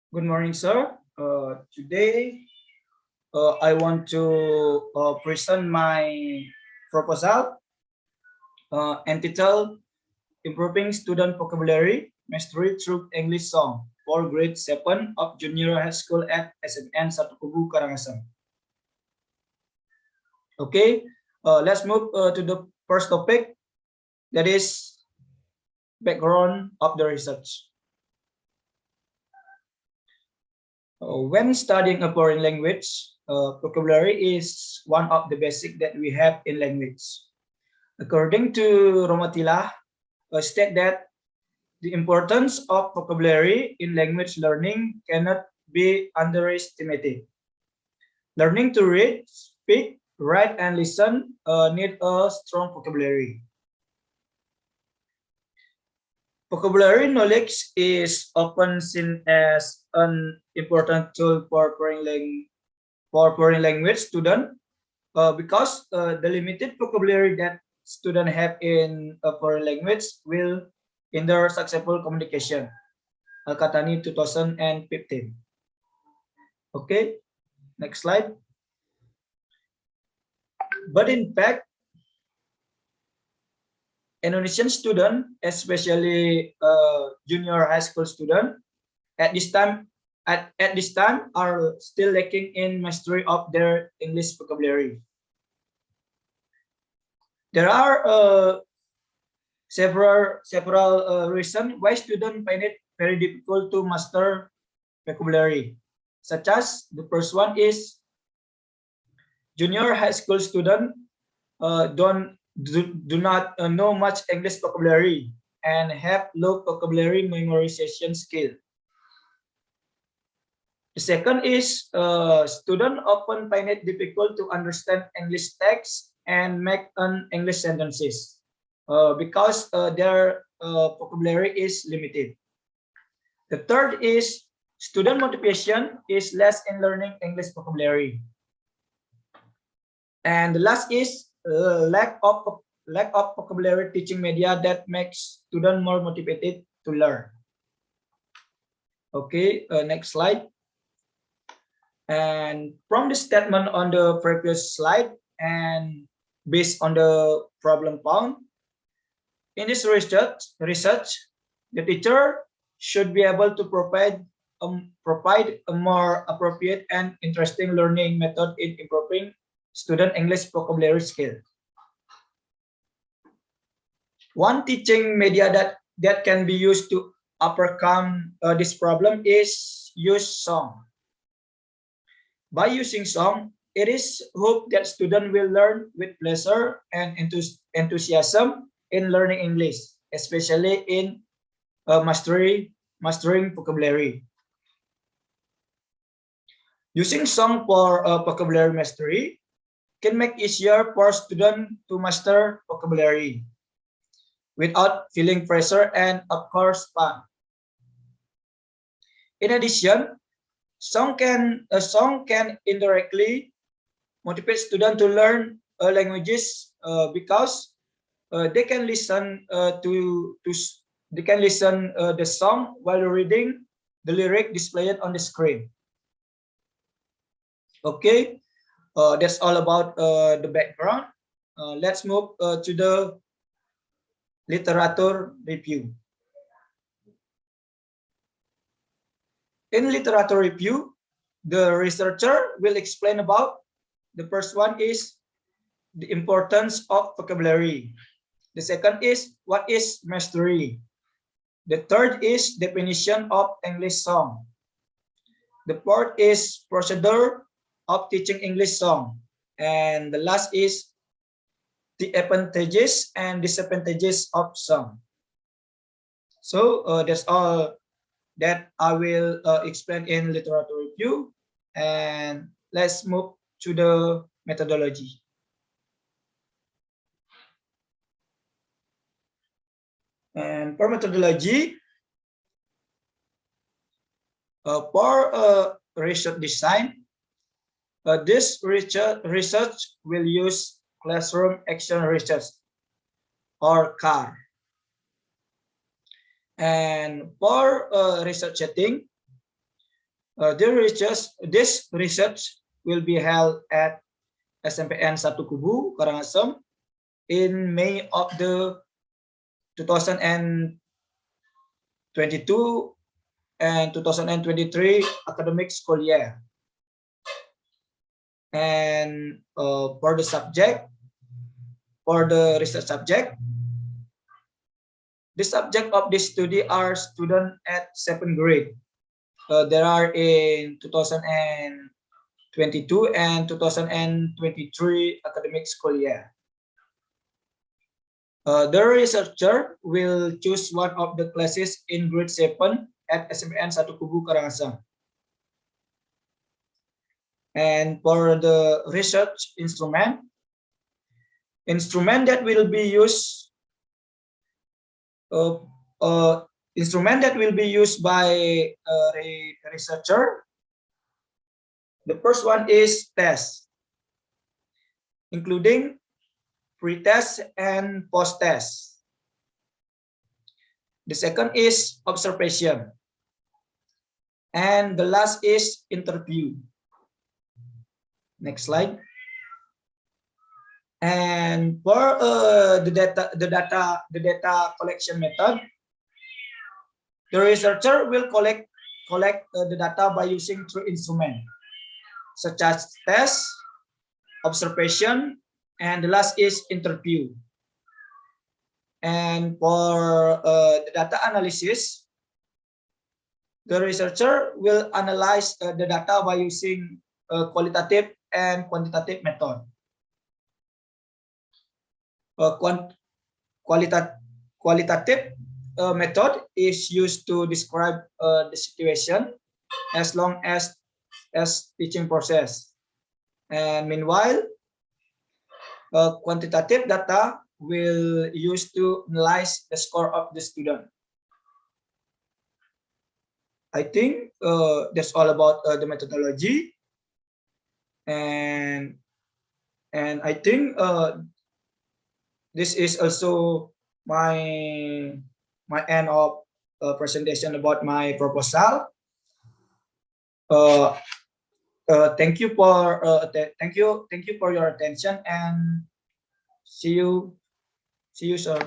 Good morning, sir. Today, I want to present my proposal entitled Improving Student Vocabulary Mastery Through English Song for Grade 7 of Junior High School at SMN Satu Kubu, Karangasem. Okay, let's move to the first topic, that is background of the research. When studying a foreign language, vocabulary is one of the basic that we have in language. According to Romatila, state that the importance of vocabulary in language learning cannot be underestimated. Learning to read, speak, write, and listen need a strong vocabulary. Vocabulary knowledge is often seen as an important tool for foreign language student because the limited vocabulary that students have in a foreign language will hinder successful communication. Al-Katani 2015. Okay, next slide. But in fact, Indonesian student, especially junior high school student, at this time are still lacking in mastery of their English vocabulary. There are several reasons why students find it very difficult to master vocabulary, such as the first one is junior high school student do not know much English vocabulary and have low vocabulary memorization skill. The second is students often find it difficult to understand English text and make English sentences because their vocabulary is limited. The third is student motivation is less in learning English vocabulary. And the last is lack of vocabulary teaching media that makes students more motivated to learn. Okay, next slide. And from the statement on the previous slide and based on the problem found, in this research, the teacher should be able to provide a more appropriate and interesting learning method in improving student English vocabulary skill. One teaching media that can be used to overcome this problem is use song. By using song, it is hoped that students will learn with pleasure and enthusiasm in learning English, especially in mastering vocabulary. Using song for vocabulary mastery can make it easier for students to master vocabulary without feeling pressure and, of course, fun. In addition, a song can indirectly motivate students to learn languages because they can listen the song while reading the lyric displayed on the screen. Okay, that's all about the background. Let's move to the literature review. In literature review, the researcher will explain about the first one is the importance of vocabulary. The second is what is mastery. The third is definition of English song. The fourth is procedure of teaching English song. And the last is the advantages and disadvantages of song. So that's all that I will explain in literature review, and let's move to the methodology. And for methodology, for research design, this research will use classroom action research or CAR. And for research setting, This research will be held at SMPN 1 Kubu, Karangasem in May of the 2022 and 2023 academic school year. And for the research subject, the subject of this study are students at 7th grade. There are in 2022 and 2023 academic school year. The researcher will choose one of the classes in grade 7 at SMPN 1 Kubu, Karangasem. And for the research instrument that will be used by a researcher. The first one is test, including pre-test and post-test. The second is observation. And the last is interview. Next slide. And for the data collection method, the researcher will collect the data by using three instruments, such as test, observation, and the last is interview. And for the data analysis, the researcher will analyze the data by using qualitative and quantitative method. Qualitative method is used to describe the situation as long as teaching process. And meanwhile, quantitative data will use to analyze the score of the student. I think that's all about the methodology, and I think this is also my end of presentation about my proposal. Thank you for your attention, and see you, sir.